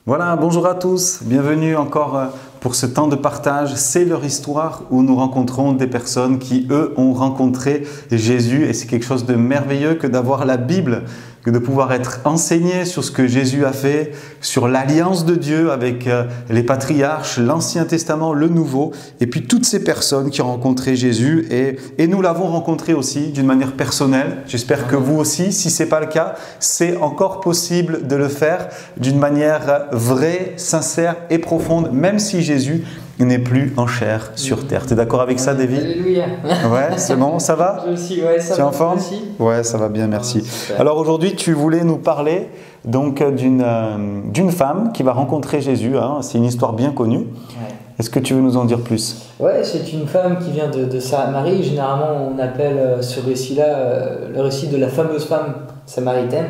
Voilà, bonjour à tous, bienvenue encore pour ce temps de partage. C'est leur histoire où nous rencontrons des personnes qui, eux, ont rencontré Jésus et c'est quelque chose de merveilleux que d'avoir la Bible, que de pouvoir être enseigné sur ce que Jésus a fait, sur l'alliance de Dieu avec les patriarches, l'Ancien Testament, le Nouveau, et puis toutes ces personnes qui ont rencontré Jésus et nous l'avons rencontré aussi d'une manière personnelle. J'espère que vous aussi, si ce n'est pas le cas, c'est encore possible de le faire d'une manière vraie, sincère et profonde, même si Jésus n'est plus en chair sur terre. Tu es d'accord avec ça, David? Alléluia. Ouais, c'est bon, ça va? Je aussi, ouais, ça tu es va. en forme? Ouais, ça va bien, merci. Alors aujourd'hui, tu voulais nous parler donc d'une femme qui va rencontrer Jésus. Hein. C'est une histoire bien connue. Ouais. Est-ce que tu veux nous en dire plus? Ouais, c'est une femme qui vient de Samarie. Généralement, on appelle ce récit-là le récit de la fameuse femme samaritaine.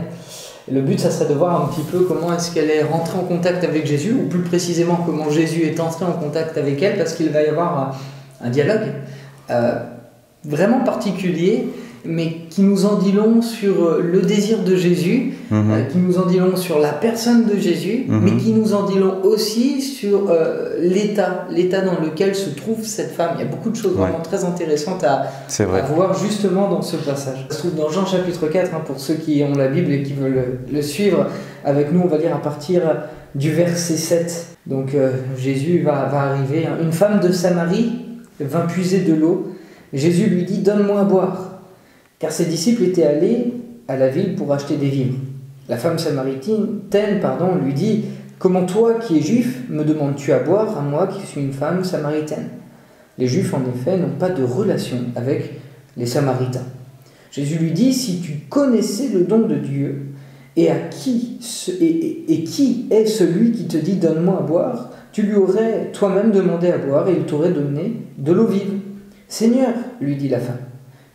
Le but, ça serait de voir un petit peu comment est-ce qu'elle est rentrée en contact avec Jésus, ou plus précisément comment Jésus est entré en contact avec elle, parce qu'il va y avoir un dialogue vraiment particulier, mais qui nous en dit long sur le désir de Jésus, qui nous en dit long sur la personne de Jésus, mais qui nous en dit long aussi sur l'état dans lequel se trouve cette femme. Il y a beaucoup de choses vraiment très intéressantes à voir justement dans ce passage. Ça se trouve dans Jean chapitre 4, pour ceux qui ont la Bible et qui veulent le suivre avec nous, on va lire à partir du verset 7. Donc Jésus va arriver. Une femme de Samarie vint puiser de l'eau. Jésus lui dit « Donne-moi à boire ». Car ses disciples étaient allés à la ville pour acheter des vivres. La femme samaritaine lui dit « Comment toi, qui es juif, me demandes-tu à boire, à moi qui suis une femme samaritaine ?» Les Juifs, en effet, n'ont pas de relation avec les Samaritains. Jésus lui dit « Si tu connaissais le don de Dieu, et qui est celui qui te dit « Donne-moi à boire », tu lui aurais toi-même demandé à boire et il t'aurait donné de l'eau vive. « Seigneur, lui dit la femme,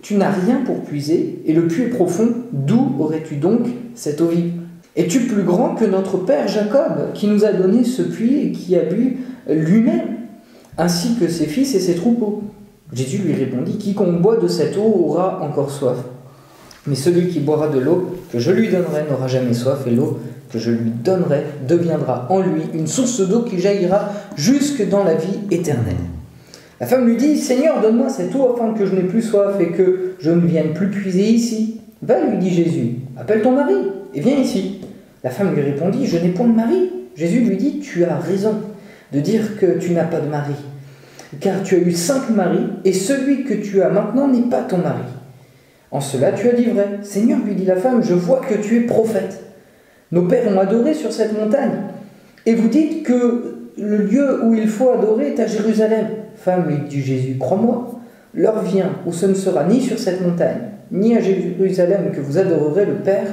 tu n'as rien pour puiser, et le puits est profond, d'où aurais-tu donc cette eau vive? Es-tu plus grand que notre père Jacob, qui nous a donné ce puits et qui a bu lui-même, ainsi que ses fils et ses troupeaux? » Jésus lui répondit, « Quiconque boit de cette eau aura encore soif. Mais celui qui boira de l'eau que je lui donnerai n'aura jamais soif, et l'eau que je lui donnerai deviendra en lui une source d'eau qui jaillira jusque dans la vie éternelle. » La femme lui dit « Seigneur, donne-moi cette eau afin que je n'ai plus soif et que je ne vienne plus puiser ici. » « Va, lui dit Jésus, appelle ton mari et viens ici. » La femme lui répondit « Je n'ai point de mari. » Jésus lui dit « Tu as raison de dire que tu n'as pas de mari, car tu as eu 5 maris et celui que tu as maintenant n'est pas ton mari. En cela tu as dit vrai. » « Seigneur, lui dit la femme, je vois que tu es prophète. Nos pères ont adoré sur cette montagne et vous dites que le lieu où il faut adorer est à Jérusalem. » Femme, lui dit Jésus, crois-moi, l'heure vient où ce ne sera ni sur cette montagne, ni à Jérusalem que vous adorerez le Père.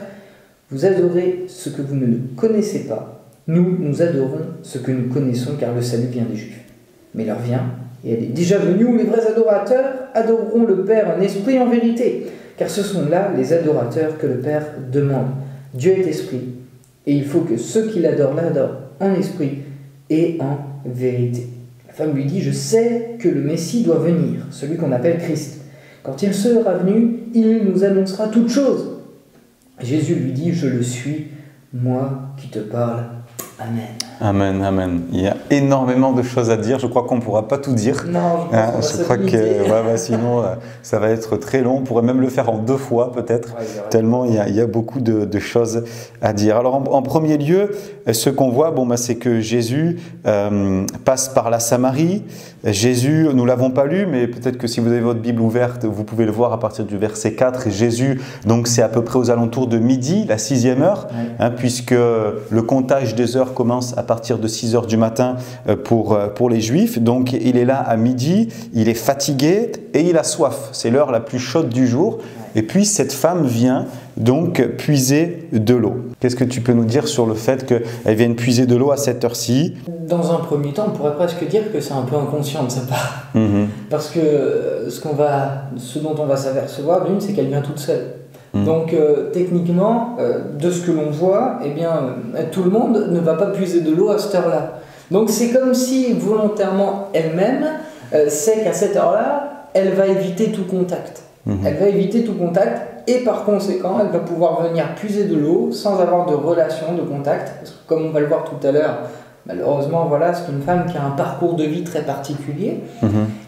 Vous adorez ce que vous ne connaissez pas. Nous adorons ce que nous connaissons, car le salut vient des Juifs. Mais l'heure vient, et elle est déjà venue, où les vrais adorateurs adoreront le Père en esprit et en vérité, car ce sont là les adorateurs que le Père demande. Dieu est esprit, et il faut que ceux qui l'adorent en esprit et en vérité. La femme lui dit « Je sais que le Messie doit venir, celui qu'on appelle Christ. Quand il sera venu, il nous annoncera toutes choses. » Jésus lui dit « Je le suis, moi qui te parle. Amen. » Amen, amen. Il y a énormément de choses à dire. Je crois qu'on ne pourra pas tout dire. Non, je crois que sinon, ça va être très long. On pourrait même le faire en 2 fois peut-être, tellement il y a beaucoup de choses à dire. Alors en premier lieu, ce qu'on voit, c'est que Jésus passe par la Samarie. Jésus, nous ne l'avons pas lu, mais peut-être que si vous avez votre Bible ouverte, vous pouvez le voir à partir du verset 4. Et Jésus, donc c'est à peu près aux alentours de midi, la 6e heure, puisque le comptage des heures commence à partir de 6 heures du matin pour les Juifs. Donc il est là à midi, il est fatigué et il a soif. C'est l'heure la plus chaude du jour. Et puis cette femme vient donc puiser de l'eau. Qu'est-ce que tu peux nous dire sur le fait qu'elle vienne puiser de l'eau à cette heure-ci? Dans un premier temps, on pourrait presque dire que c'est un peu inconscient de sa part. Parce que ce dont on va s'apercevoir d'une, c'est qu'elle vient toute seule. Donc techniquement, de ce que l'on voit, tout le monde ne va pas puiser de l'eau à cette heure-là. Donc c'est comme si volontairement elle-même sait qu'à cette heure-là, elle va éviter tout contact. Elle va éviter tout contact et par conséquent, elle va pouvoir venir puiser de l'eau sans avoir de relation, de contact. Parce que comme on va le voir tout à l'heure, malheureusement, voilà, c'est une femme qui a un parcours de vie très particulier.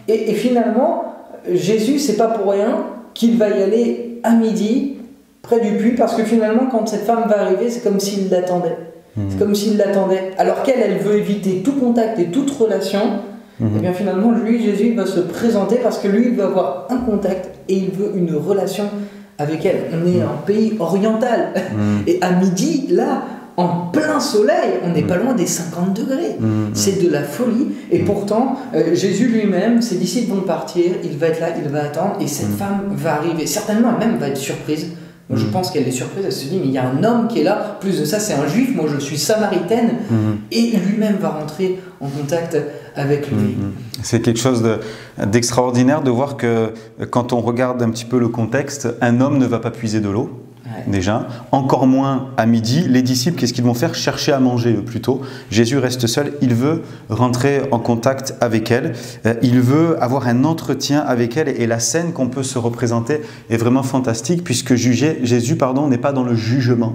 Et finalement, Jésus, c'est pas pour rien qu'il va y aller à midi, près du puits, parce que finalement, quand cette femme va arriver, c'est comme s'il l'attendait. C'est comme s'il l'attendait. Alors qu'elle, elle veut éviter tout contact et toute relation. Et bien finalement, lui, Jésus, va se présenter parce que lui, il veut avoir un contact et il veut une relation avec elle. On est un pays oriental. Et à midi, là, en plein soleil, on n'est pas loin des 50 degrés. C'est de la folie. Et pourtant, Jésus lui-même, ses disciples vont partir, il va être là, il va attendre, et cette femme va arriver. Certainement, elle même va être surprise. Moi, je pense qu'elle est surprise, elle se dit, mais il y a un homme qui est là, plus de ça, c'est un juif, moi je suis samaritaine, et lui-même va rentrer en contact avec lui. C'est quelque chose d'extraordinaire de voir que quand on regarde un petit peu le contexte, un homme ne va pas puiser de l'eau. Déjà, encore moins à midi. Les disciples, qu'est-ce qu'ils vont faire? Chercher à manger plutôt. Jésus reste seul, il veut rentrer en contact avec elle, il veut avoir un entretien avec elle, et la scène qu'on peut se représenter est vraiment fantastique, puisque Jésus n'est pas dans le jugement.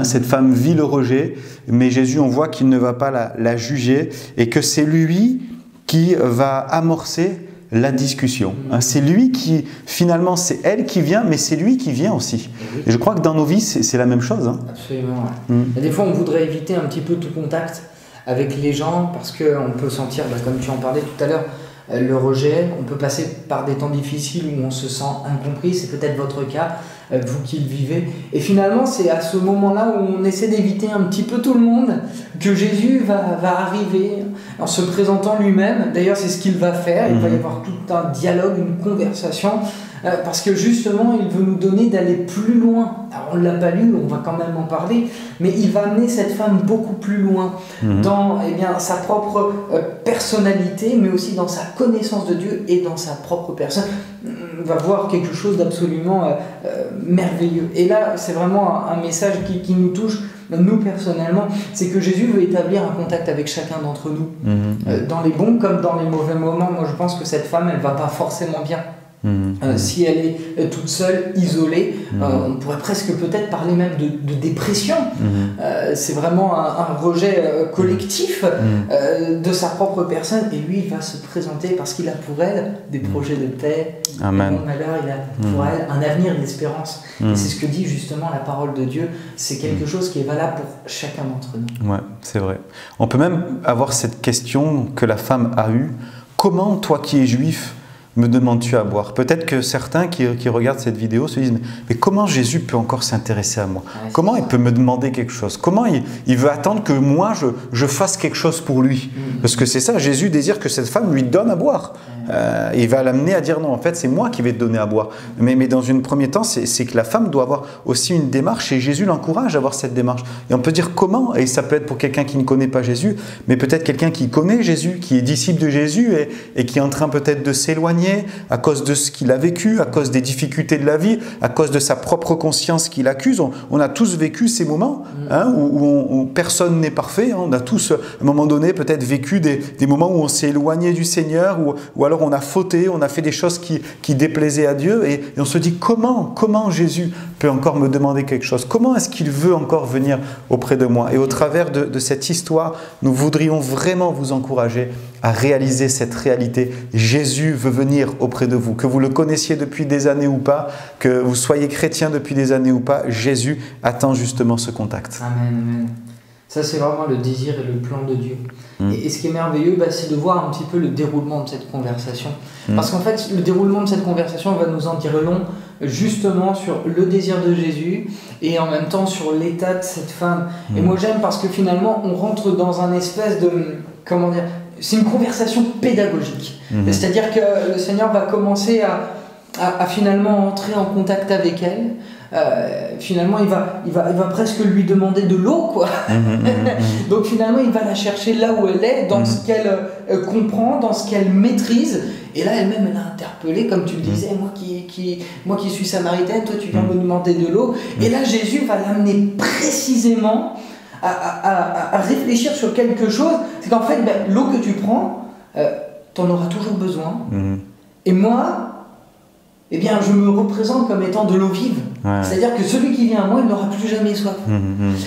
Cette femme vit le rejet, mais Jésus, on voit qu'il ne va pas la juger, et que c'est lui qui va amorcer la discussion. C'est lui qui, finalement, c'est elle qui vient, mais c'est lui qui vient aussi. Et je crois que dans nos vies, c'est la même chose. Absolument. Et des fois, on voudrait éviter un petit peu tout contact avec les gens parce qu'on peut sentir, comme tu en parlais tout à l'heure, le rejet. On peut passer par des temps difficiles où on se sent incompris. C'est peut-être votre cas, vous qui le vivez. Et finalement, c'est à ce moment-là où on essaie d'éviter un petit peu tout le monde que Jésus va arriver en se présentant lui-même. D'ailleurs, c'est ce qu'il va faire. Il va y avoir tout un dialogue, une conversation, parce que justement, il veut nous donner d'aller plus loin. Alors, on ne l'a pas lu, on va quand même en parler, mais il va amener cette femme beaucoup plus loin dans sa propre personnalité, mais aussi dans sa connaissance de Dieu et dans sa propre personne. On va voir quelque chose d'absolument merveilleux. Et là, c'est vraiment un message qui nous touche, nous personnellement, c'est que Jésus veut établir un contact avec chacun d'entre nous, dans les bons comme dans les mauvais moments. Moi, je pense que cette femme, elle ne va pas forcément bien. Si elle est toute seule, isolée, on pourrait presque peut-être parler même de dépression. C'est vraiment un rejet collectif de sa propre personne, et lui il va se présenter parce qu'il a pour elle des projets de paix, Amen. de malheur, il a pour elle un avenir d'espérance. Et c'est ce que dit justement la parole de Dieu, c'est quelque chose qui est valable pour chacun d'entre nous. Ouais, c'est vrai. On peut même avoir cette question que la femme a eue: comment toi qui es juif me demandes-tu à boire? Peut-être que certains qui regardent cette vidéo se disent, mais comment Jésus peut encore s'intéresser à moi? Comment il peut me demander quelque chose? Comment il veut attendre que moi je fasse quelque chose pour lui? Parce que c'est ça, Jésus désire que cette femme lui donne à boire. Il va l'amener à dire non, en fait c'est moi qui vais te donner à boire. Mais dans un premier temps, c'est que la femme doit avoir aussi une démarche, et Jésus l'encourage à avoir cette démarche. Et on peut dire comment, et ça peut être pour quelqu'un qui ne connaît pas Jésus, mais peut-être quelqu'un qui connaît Jésus, qui est disciple de Jésus et qui est en train peut-être de s'éloigner à cause de ce qu'il a vécu, à cause des difficultés de la vie, à cause de sa propre conscience qu'il accuse. On a tous vécu ces moments où personne n'est parfait. On a tous, à un moment donné, peut-être vécu des moments où on s'est éloigné du Seigneur, ou alors on a fauté, on a fait des choses qui déplaisaient à Dieu, et on se dit comment Jésus peut encore me demander quelque chose? Comment est-ce qu'il veut encore venir auprès de moi? Et au travers de cette histoire, nous voudrions vraiment vous encourager à réaliser cette réalité. Jésus veut venir auprès de vous. Que vous le connaissiez depuis des années ou pas, que vous soyez chrétien depuis des années ou pas, Jésus attend justement ce contact. Amen, amen. Ça, c'est vraiment le désir et le plan de Dieu. Et ce qui est merveilleux, c'est de voir un petit peu le déroulement de cette conversation. Parce qu'en fait, le déroulement de cette conversation va nous en dire long, justement sur le désir de Jésus et en même temps sur l'état de cette femme. Et moi, j'aime parce que finalement, on rentre dans un espèce de... Comment dire ? C'est une conversation pédagogique. C'est-à-dire que le Seigneur va commencer à finalement entrer en contact avec elle. Finalement, il va presque lui demander de l'eau, quoi. Donc finalement, il va la chercher là où elle est, dans ce qu'elle comprend, dans ce qu'elle maîtrise. Et là, elle-même, elle a interpellé, comme tu le disais, moi qui suis samaritaine, toi tu viens me demander de l'eau. Et là, Jésus va l'amener précisément à réfléchir sur quelque chose. C'est qu'en fait, l'eau que tu prends, tu en auras toujours besoin. Et moi, eh bien, je me représente comme étant de l'eau vive. Ouais. C'est-à-dire que celui qui vient à moi, il n'aura plus jamais soif.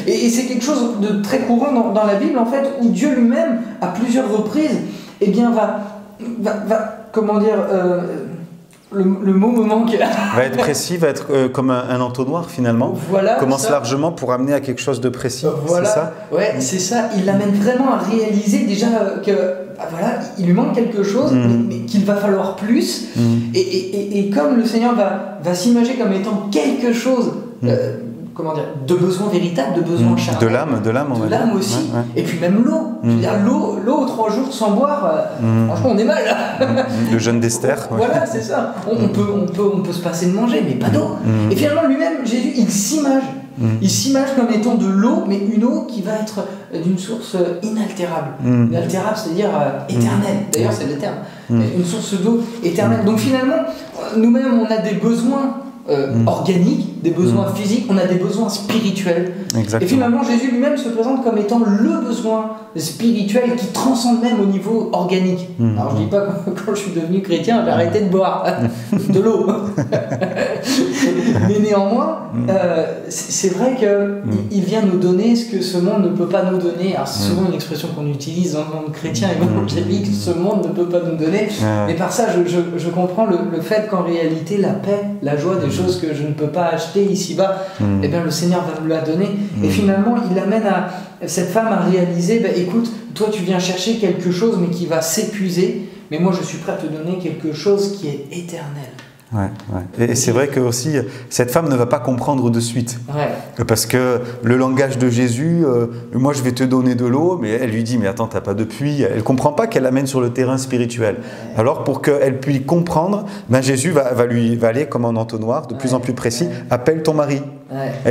Et c'est quelque chose de très courant dans la Bible, en fait, où Dieu lui-même, à plusieurs reprises, eh bien, comment dire, le mot me manque. Va être précis, va être comme un entonnoir finalement. Voilà, commence ça. Largement pour amener à quelque chose de précis. Voilà, c'est ça? Ouais, c'est ça. Il l'amène vraiment à réaliser déjà que voilà, il lui manque quelque chose, mais qu'il va falloir plus. Et comme le Seigneur va s'imager comme étant quelque chose, comment dire, de besoin véritable, de besoin charnel. De l'âme aussi. Ouais. Et puis même l'eau. Je veux dire, l'eau 3 jours sans boire, franchement, on est mal. Le jeûne d'Esther. Voilà, c'est ça. On peut se passer de manger, mais pas d'eau. Et finalement, lui-même, Jésus, il s'image. Il s'image comme étant de l'eau, mais une eau qui va être d'une source inaltérable. Inaltérable, c'est-à-dire éternelle. D'ailleurs, c'est le terme. Une source d'eau éternelle. Donc finalement, nous-mêmes, on a des besoins organiques, des besoins physiques, on a des besoins spirituels. Exactement. Et finalement, Jésus lui-même se présente comme étant le besoin spirituel qui transcende même au niveau organique. Alors je dis pas que quand je suis devenu chrétien, j'ai arrêté de boire de l'eau. Mais néanmoins, c'est vrai qu'il vient nous donner ce que ce monde ne peut pas nous donner. Alors c'est souvent une expression qu'on utilise dans le monde chrétien et évangélique, ce monde ne peut pas nous donner. Mais par ça, je comprends le fait qu'en réalité, la paix, la joie, des choses que je ne peux pas acheter ici-bas, eh bien le Seigneur va nous la donner. Et finalement, il amène cette femme à réaliser, écoute, toi tu viens chercher quelque chose mais qui va s'épuiser, mais moi je suis prêt à te donner quelque chose qui est éternel. Ouais. Et c'est vrai que aussi cette femme ne va pas comprendre de suite, parce que le langage de Jésus, moi je vais te donner de l'eau, mais elle lui dit mais attends, t'as pas de puits. Elle comprend pas qu'elle l'amène sur le terrain spirituel. Alors pour qu'elle puisse comprendre, Jésus va aller comme un entonnoir de plus en plus précis. Appelle ton mari.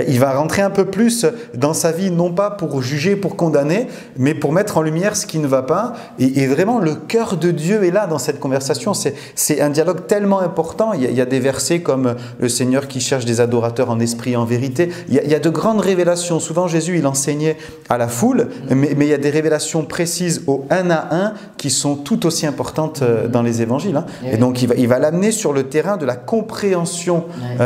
Il va rentrer un peu plus dans sa vie, non pas pour juger, pour condamner, mais pour mettre en lumière ce qui ne va pas. Et vraiment, le cœur de Dieu est là dans cette conversation. C'est un dialogue tellement important. Il y a des versets comme le Seigneur qui cherche des adorateurs en esprit et en vérité. Il y a de grandes révélations. Souvent, Jésus, il enseignait à la foule, mais il y a des révélations précises au un à un qui sont tout aussi importantes dans les évangiles. Et donc, il va l'amener sur le terrain de la compréhension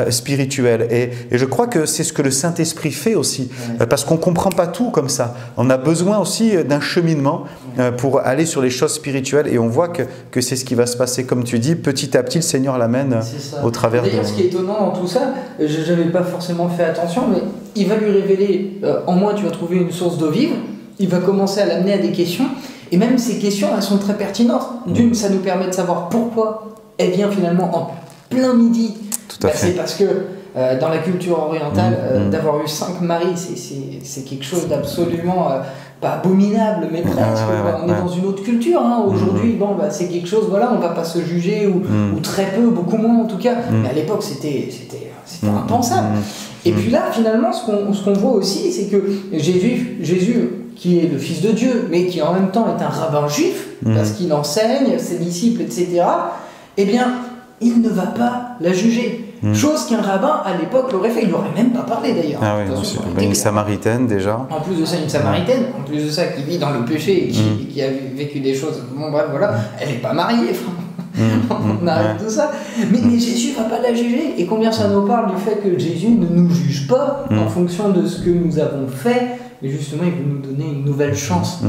spirituelle. Et je crois que c'est ce que le Saint-Esprit fait aussi, parce qu'on ne comprend pas tout comme ça. On a besoin aussi d'un cheminement pour aller sur les choses spirituelles, et on voit que c'est ce qui va se passer, comme tu dis, petit à petit, le Seigneur l'amène au travers de... D'ailleurs, ce qui est étonnant dans tout ça, je n'avais pas forcément fait attention, mais il va lui révéler, en moi tu vas trouver une source d'eau vive, il va commencer à l'amener à des questions, et même ces questions, elles sont très pertinentes. D'une, ça nous permet de savoir pourquoi elle vient finalement en plein midi. Tout à fait. C'est parce que dans la culture orientale, d'avoir eu 5 maris, c'est quelque chose d'absolument pas abominable, mais presque. On est dans une autre culture. Aujourd'hui, c'est quelque chose, on va pas se juger, ou très peu, beaucoup moins en tout cas. Mais à l'époque, c'était impensable. Et puis là, finalement, ce qu'on voit aussi, c'est que Jésus, qui est le Fils de Dieu, mais qui en même temps est un rabbin juif, parce qu'il enseigne ses disciples, etc., eh bien, il ne va pas la juger. Chose qu'un rabbin à l'époque l'aurait fait, il n'aurait même pas parlé d'ailleurs. Une Samaritaine déjà. En plus de ça, une Samaritaine, en plus de ça, qui vit dans le péché et qui a vécu des choses. Elle n'est pas mariée. On arrête tout ça. Mais Jésus ne va pas la juger. Et combien ça nous parle du fait que Jésus ne nous juge pas en fonction de ce que nous avons fait, mais justement, il veut nous donner une nouvelle chance.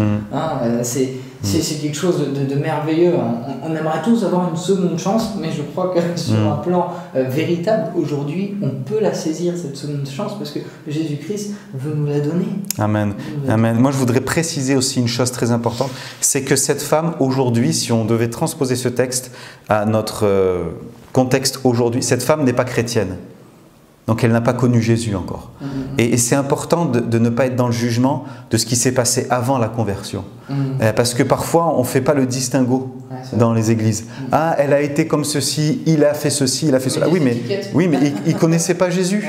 C'est quelque chose de merveilleux. On aimerait tous avoir une seconde chance, mais je crois que sur un plan véritable, aujourd'hui, on peut la saisir, cette seconde chance, parce que Jésus-Christ veut nous la donner. Amen. Amen. Moi, je voudrais préciser aussi une chose très importante, c'est que cette femme, aujourd'hui, si on devait transposer ce texte à notre contexte aujourd'hui, cette femme n'est pas chrétienne. Donc elle n'a pas connu Jésus encore. Et c'est important de ne pas être dans le jugement de ce qui s'est passé avant la conversion. Parce que parfois on ne fait pas le distinguo dans les églises. Ah, elle a été comme ceci, il a fait ceci, il a fait cela. Oui, mais il ne connaissait pas Jésus.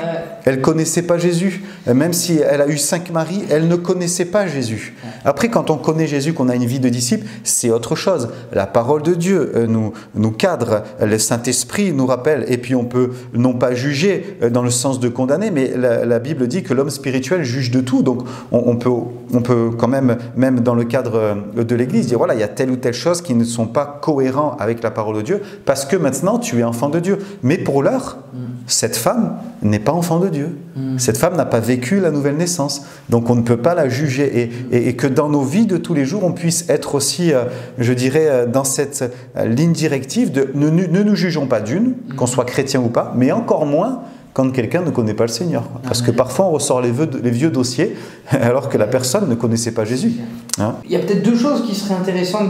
Elle ne connaissait pas Jésus. Même si elle a eu 5 maris, elle ne connaissait pas Jésus. Après, quand on connaît Jésus, qu'on a une vie de disciple, c'est autre chose. La parole de Dieu nous cadre, le Saint-Esprit nous rappelle. Et puis on peut non pas juger dans dans le sens de condamner, mais la Bible dit que l'homme spirituel juge de tout. Donc on peut quand même dans le cadre de l'Église, dire voilà, il y a telle ou telle chose qui ne sont pas cohérents avec la parole de Dieu, parce que maintenant tu es enfant de Dieu. Mais pour l'heure, cette femme n'est pas enfant de Dieu. Cette femme n'a pas vécu la nouvelle naissance. Donc on ne peut pas la juger. Et que dans nos vies de tous les jours, on puisse être aussi, je dirais, dans cette ligne directive de ne nous jugeons pas d'une, qu'on soit chrétien ou pas, mais encore moins quand quelqu'un ne connaît pas le Seigneur. Parce que parfois on ressort les vieux dossiers alors que la personne ne connaissait pas Jésus. Hein? Il y a peut-être deux choses qui seraient intéressantes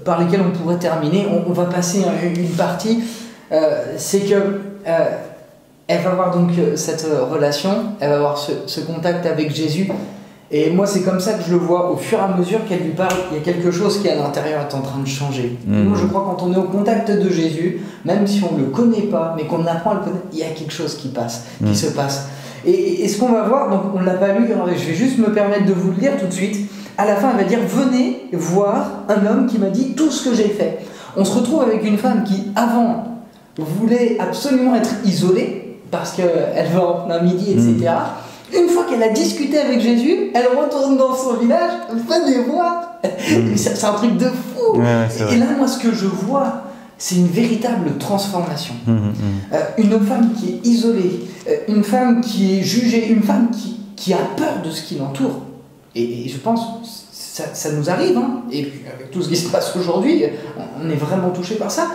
par lesquelles on pourrait terminer. On va passer une partie. C'est que elle va avoir donc cette relation, elle va avoir ce contact avec Jésus. Et moi, c'est comme ça que je le vois. Au fur et à mesure qu'elle lui parle, il y a quelque chose qui à l'intérieur est en train de changer. Moi, je crois que quand on est au contact de Jésus, même si on ne le connaît pas, mais qu'on apprend à le connaître, il y a quelque chose qui se passe. Et ce qu'on va voir, donc on ne l'a pas lu, je vais juste me permettre de vous le lire tout de suite. À la fin, elle va dire « Venez voir un homme qui m'a dit tout ce que j'ai fait ». On se retrouve avec une femme qui, avant, voulait absolument être isolée, parce qu'elle va en plein midi, etc. Une fois qu'elle a discuté avec Jésus, elle retourne dans son village, venez voir. C'est un truc de fou. Et là, moi, ce que je vois, c'est une véritable transformation. Une femme qui est isolée, une femme qui est jugée, une femme qui a peur de ce qui l'entoure. Et je pense ça nous arrive, hein. Et puis avec tout ce qui se passe aujourd'hui, on est vraiment touché par ça.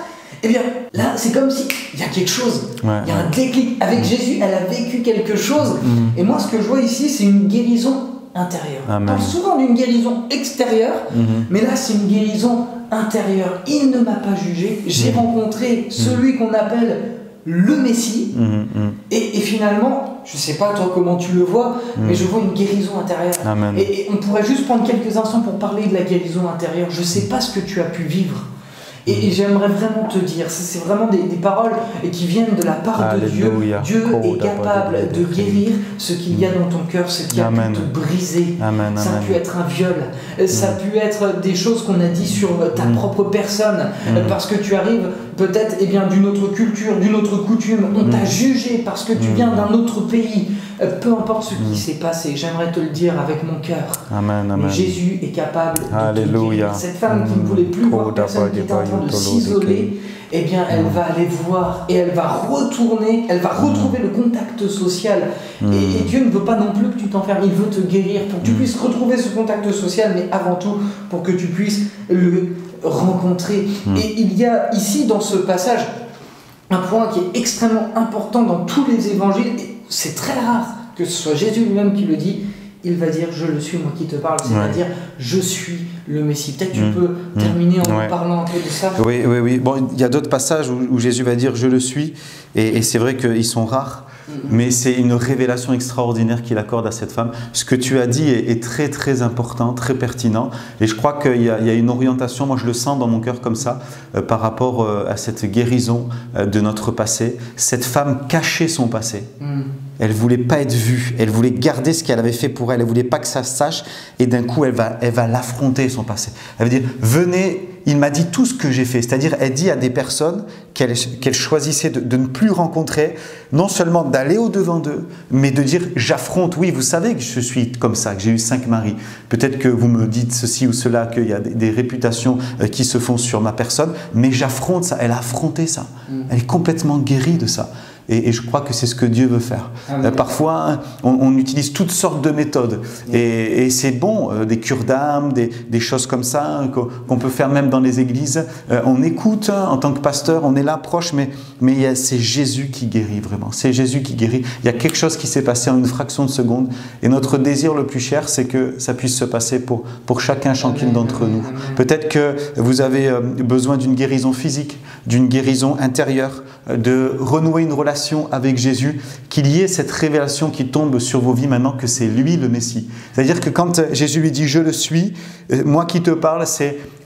Eh bien, là, c'est comme si il y a quelque chose, il y a un déclic. Avec Jésus, elle a vécu quelque chose. Et moi, ce que je vois ici, c'est une guérison intérieure. On parle souvent d'une guérison extérieure, mais là, c'est une guérison intérieure. Il ne m'a pas jugé. J'ai rencontré celui qu'on appelle le Messie. Et finalement, je ne sais pas toi comment tu le vois, mais je vois une guérison intérieure. Et on pourrait juste prendre quelques instants pour parler de la guérison intérieure. Je ne sais pas ce que tu as pu vivre. Et j'aimerais vraiment te dire, c'est vraiment des paroles qui viennent de la part de Dieu. Dieu est capable de guérir ce qu'il y a dans ton cœur, ce qui a pu te briser. Ça a pu être un viol, ça a pu être des choses qu'on a dit sur ta propre personne, parce que tu arrives peut-être d'une autre culture, d'une autre coutume, on t'a jugé parce que tu viens d'un autre pays. Peu importe ce qui s'est passé, j'aimerais te le dire avec mon cœur. Mais Jésus est capable de te guérir. Cette femme qui ne voulait plus voir personne, qui était en train de s'isoler, eh bien, elle va aller voir et elle va retourner, elle va retrouver le contact social. Et Dieu ne veut pas non plus que tu t'enfermes, il veut te guérir pour que tu puisses retrouver ce contact social, mais avant tout pour que tu puisses le rencontrer. Et il y a ici dans ce passage un point qui est extrêmement important dans tous les évangiles. C'est très rare que ce soit Jésus lui-même qui le dit. Il va dire « Je le suis, moi qui te parle », c'est-à-dire « Je suis le Messie ». Peut-être tu peux terminer en parlant un peu de ça. Oui. Bon, il y a d'autres passages où Jésus va dire « Je le suis », et c'est vrai qu'ils sont rares, mais c'est une révélation extraordinaire qu'il accorde à cette femme. Ce que tu as dit est très très important, très pertinent, et je crois qu'il y a une orientation, moi je le sens dans mon cœur comme ça, par rapport à cette guérison de notre passé. Cette femme cachait son passé. Elle ne voulait pas être vue, elle voulait garder ce qu'elle avait fait pour elle, elle ne voulait pas que ça se sache, et d'un coup elle va l'affronter, son passé. Elle va dire « Venez, il m'a dit tout ce que j'ai fait », c'est-à-dire elle dit à des personnes qu'elle choisissait de ne plus rencontrer, non seulement d'aller au-devant d'eux, mais de dire « J'affronte, oui, vous savez que je suis comme ça, que j'ai eu 5 maris, peut-être que vous me dites ceci ou cela, qu'il y a des réputations qui se font sur ma personne, mais j'affronte ça », elle a affronté ça, elle est complètement guérie de ça. Et je crois que c'est ce que Dieu veut faire. Parfois, on utilise toutes sortes de méthodes. Et c'est bon, des cures d'âme, des choses comme ça, qu'on peut faire même dans les églises. On écoute en tant que pasteur, on est là proche, mais c'est Jésus qui guérit vraiment. C'est Jésus qui guérit. Il y a quelque chose qui s'est passé en une fraction de seconde. Et notre désir le plus cher, c'est que ça puisse se passer pour chacune d'entre nous. Peut-être que vous avez besoin d'une guérison physique, d'une guérison intérieure, de renouer une relation avec Jésus, qu'il y ait cette révélation qui tombe sur vos vies maintenant que c'est lui le Messie. C'est-à-dire que quand Jésus lui dit « Je le suis », moi qui te parle,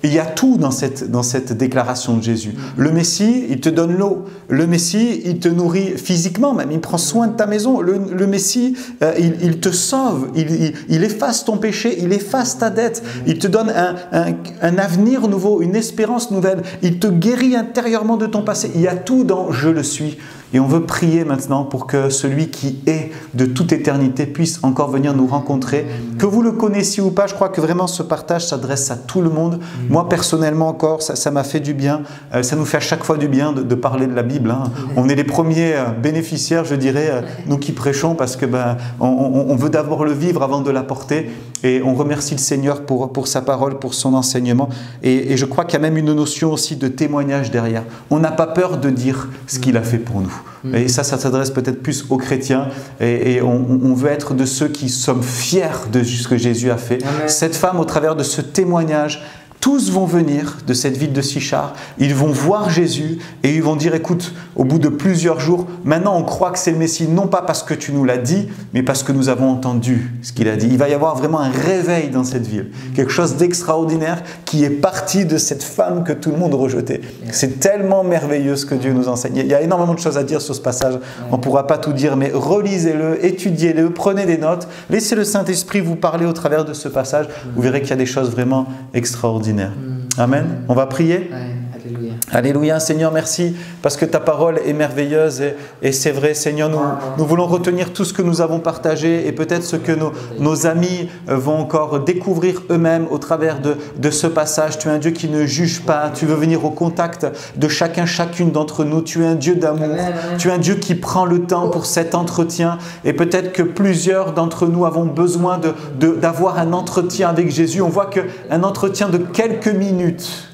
il y a tout dans cette déclaration de Jésus. Le Messie, il te donne l'eau. Le Messie, il te nourrit physiquement même. Il prend soin de ta maison. Le Messie, il te sauve. Il efface ton péché. Il efface ta dette. Il te donne un avenir nouveau, une espérance nouvelle. Il te guérit intérieurement de ton passé. Il y a tout dans « Je le suis ». Et on veut prier maintenant pour que celui qui est de toute éternité puisse encore venir nous rencontrer. Que vous le connaissiez ou pas, je crois que vraiment ce partage s'adresse à tout le monde. Moi, personnellement encore, ça m'a fait du bien. Ça nous fait à chaque fois du bien de parler de la Bible. Hein. On est les premiers bénéficiaires, je dirais, nous qui prêchons, parce que on veut d'abord le vivre avant de l'apporter. Et on remercie le Seigneur pour sa parole, pour son enseignement. Et je crois qu'il y a même une notion aussi de témoignage derrière. On n'a pas peur de dire ce qu'il a fait pour nous. Et ça s'adresse peut-être plus aux chrétiens. Et on veut être de ceux qui sommes fiers de ce que Jésus a fait. Amen. Cette femme, au travers de ce témoignage, tous vont venir de cette ville de Sychar, ils vont voir Jésus et ils vont dire, écoute, au bout de plusieurs jours, maintenant on croit que c'est le Messie, non pas parce que tu nous l'as dit, mais parce que nous avons entendu ce qu'il a dit. Il va y avoir vraiment un réveil dans cette ville, quelque chose d'extraordinaire qui est parti de cette femme que tout le monde rejetait. C'est tellement merveilleux ce que Dieu nous enseigne. Il y a énormément de choses à dire sur ce passage, on ne pourra pas tout dire, mais relisez-le, étudiez-le, prenez des notes, laissez le Saint-Esprit vous parler au travers de ce passage, vous verrez qu'il y a des choses vraiment extraordinaires. Amen. On va prier. Alléluia. Alléluia. Seigneur, merci parce que ta parole est merveilleuse et c'est vrai, Seigneur, nous voulons retenir tout ce que nous avons partagé et peut-être ce que nos amis vont encore découvrir eux-mêmes au travers de ce passage. Tu es un Dieu qui ne juge pas, tu veux venir au contact de chacune d'entre nous. Tu es un Dieu d'amour, tu es un Dieu qui prend le temps pour cet entretien et peut-être que plusieurs d'entre nous avons besoin d'avoir un entretien avec Jésus. On voit qu'un entretien de quelques minutes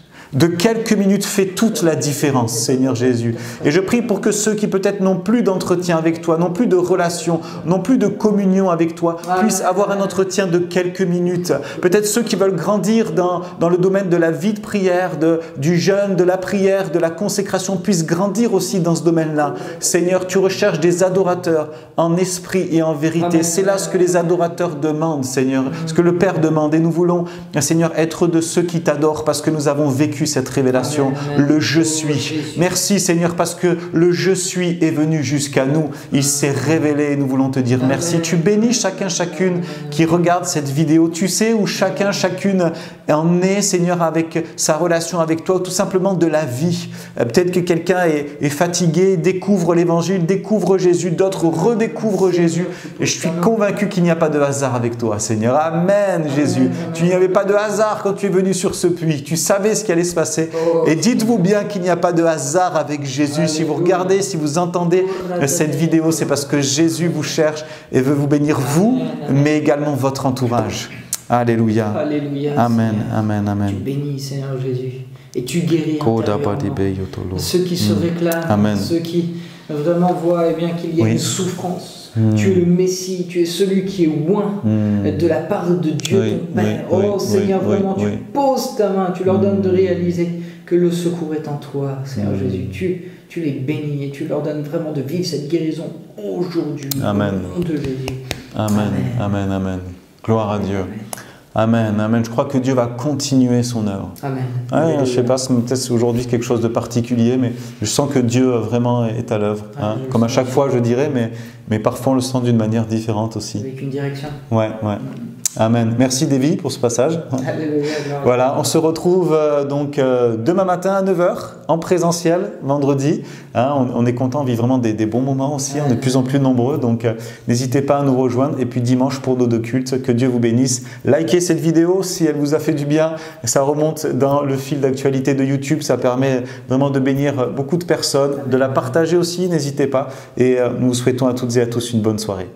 fait toute la différence, Seigneur Jésus. Et je prie pour que ceux qui peut-être n'ont plus d'entretien avec toi, n'ont plus de relation, n'ont plus de communion avec toi, puissent avoir un entretien de quelques minutes. Peut-être ceux qui veulent grandir dans le domaine de la vie de prière, du jeûne, de la prière, de la consécration, puissent grandir aussi dans ce domaine-là. Seigneur, tu recherches des adorateurs en esprit et en vérité. C'est là ce que les adorateurs demandent, Seigneur, ce que le Père demande. Et nous voulons, Seigneur, être de ceux qui t'adorent parce que nous avons vécu cette révélation, le je suis. Merci Seigneur parce que le je suis est venu jusqu'à nous. Il s'est révélé et nous voulons te dire merci. Tu bénis chacune qui regarde cette vidéo. Tu sais où chacune en est, Seigneur, avec sa relation avec toi, ou tout simplement de la vie. Peut-être que quelqu'un est fatigué, découvre l'évangile, découvre Jésus, d'autres redécouvrent Jésus. Et je suis convaincu qu'il n'y a pas de hasard avec toi, Seigneur. Amen, Jésus. Tu n'y avais pas de hasard quand tu es venu sur ce puits. Tu savais ce qui allait se passer. Et dites-vous bien qu'il n'y a pas de hasard avec Jésus. Si vous regardez, si vous entendez cette vidéo, c'est parce que Jésus vous cherche et veut vous bénir vous, mais également votre entourage. Alléluia. Alléluia. Amen, amen, amen. Tu bénis, Seigneur Jésus. Et tu guéris intérieurement ceux qui se réclament, amen. Ceux qui vraiment voient qu'il y a une souffrance. Tu es le Messie, tu es celui qui est loin de la part de Dieu, ton Père. Seigneur, vraiment, tu poses ta main, tu leur donnes de réaliser que le secours est en toi, Seigneur Jésus. Tu les bénis et tu leur donnes vraiment de vivre cette guérison aujourd'hui. Amen. Au nom de Jésus. Amen, amen, amen. Gloire à Dieu. Amen, amen. Je crois que Dieu va continuer son œuvre. Amen. Ouais, je ne sais pas, peut-être aujourd'hui quelque chose de particulier, mais je sens que Dieu vraiment est à l'œuvre. Hein. Comme à chaque fois, je dirais, mais parfois on le sent d'une manière différente aussi. Avec une direction. Ouais. Amen. Merci Davy pour ce passage. Alléluia. Voilà, on se retrouve donc demain matin à 9h en présentiel, vendredi. Hein, on est content, on vit vraiment des bons moments aussi, on est de plus en plus nombreux, donc n'hésitez pas à nous rejoindre. Et puis dimanche pour nos deux cultes, que Dieu vous bénisse. Likez cette vidéo si elle vous a fait du bien, ça remonte dans le fil d'actualité de YouTube, ça permet vraiment de bénir beaucoup de personnes, de la partager aussi, n'hésitez pas. Et nous vous souhaitons à toutes et à tous une bonne soirée.